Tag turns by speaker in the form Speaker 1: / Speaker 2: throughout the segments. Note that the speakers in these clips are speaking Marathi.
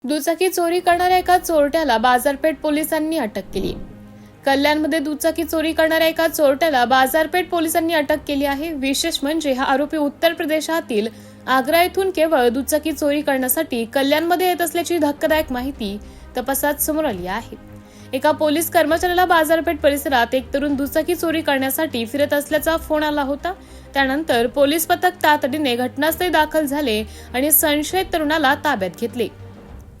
Speaker 1: दुचाकी चोरी करणाऱ्या एका चोरट्याला बाजारपेठ पोलिसांनी अटक केली। कल्याणमध्ये दुचाकी चोरी करणाऱ्या एका चोरट्याला बाजारपेठ पोलिसांनी अटक केली आहे। विशेष म्हणजे हा आरोपी उत्तर प्रदेशातील आग्रा येथून केवळ दुचाकी चोरी करण्यासाठी कल्याणमध्ये येत असल्याची धक्कादायक माहिती तपासात समोर आली आहे। एका पोलीस कर्मचाऱ्याला बाजारपेठ परिसरात एक तरुण दुचाकी चोरी करण्यासाठी फिरत असल्याचा फोन आला होता। त्यानंतर पोलीस पथक तातडीने घटनास्थळी दाखल झाले आणि संशयित तरुणाला ताब्यात घेतले।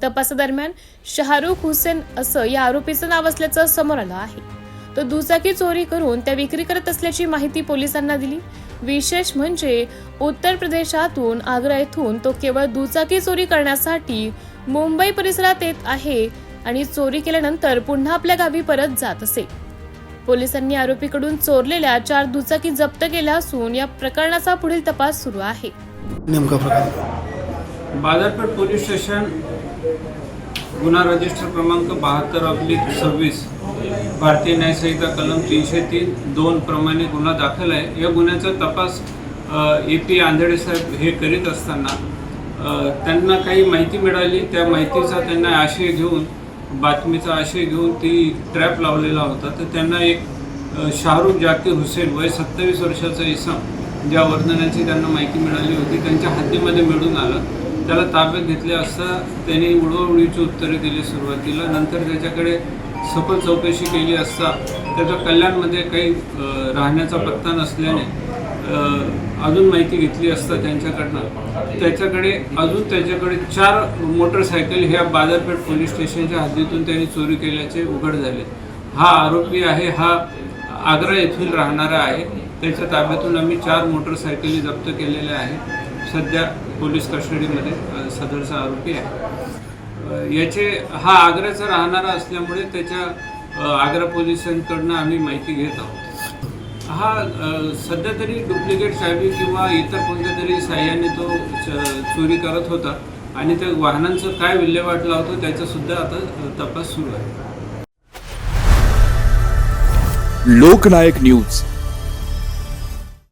Speaker 1: तपासादरम्यान शाहरुख हुसेन असं या आरोपीचं नाव असल्याचं समोर आलं आहे। तो दुचाकी चोरी करून त्या विक्री करत असल्याची माहिती पोलिसांना दिली। विशेष म्हणजे उत्तर प्रदेशातून आग्रा येथून तो केवळ दुचाकी चोरी करण्यासाठी मुंबई परिसरात येत आहे आणि चोरी केल्यानंतर पुन्हा आपल्या गावी परत जात असे। पोलिसांनी आरोपीकडून चोरलेल्या 4 दुचाकी जप्त केल्या असून या प्रकरणाचा पुढील तपास सुरू आहे।
Speaker 2: नेमका प्रकार
Speaker 3: बाजारपेठ पोलीस स्टेशन गुन्हा रजिस्टर क्रमांक 72/26 भारतीय न्याय संहिता कलम 303(2) प्रमाणे गुन्हा दाखल आहे। या गुन्ह्याचा तपास AP आंधळे साहेब हे करीत असताना त्यांना काही माहिती मिळाली। त्या माहितीचा त्यांना आशय घेऊन बातमीचा आशय घेऊन ती ट्रॅप लावलेला होता। तर त्यांना एक शाहरुख जाकीर हुसेन वय 27 वर्षाचा इसम ज्या वर्तनाची त्यांना माहिती मिळाली होती त्यांच्या हद्दीमध्ये मिळून आला। त्याला ताब्यात घेतले असता त्यांनी उडवाउडवीची उत्तरे दिली सुरुवातीला। नंतर त्याच्याकडे सखोल चौकशी केली असता त्याच्या कल्याणमध्ये काही राहण्याचा पत्ता नसल्याने अजून माहिती घेतली असता त्याच्याकडे 4 मोटरसायकल ह्या बाजारपेठ पोलीस स्टेशनच्या हद्दीतून त्यांनी चोरी केल्याचे उघड झाले। हा आरोपी आहे, हा आग्रा येथील राहणारा आहे। त्याच्या ताब्यातून आम्ही 4 मोटरसायकली जप्त केलेल्या आहेत। सध्या पोलीस कस्टडीमध्ये सदरचा आरोपी आहे। हा आग्र्याचा राहणारा असल्यामुळे त्याच्या आग्रा पोलिसांकडून आम्ही माहिती घेत आहोत। हा सध्या तरी डुप्लिकेट चावी किंवा इतर कोणत्या तरी साह्याने तो चोरी करत होता आणि त्या वाहनांचं काय विल्हेवाट लावतो त्याचा सुद्धा आता तपास सुरू आहे।
Speaker 4: लोकनायक न्यूज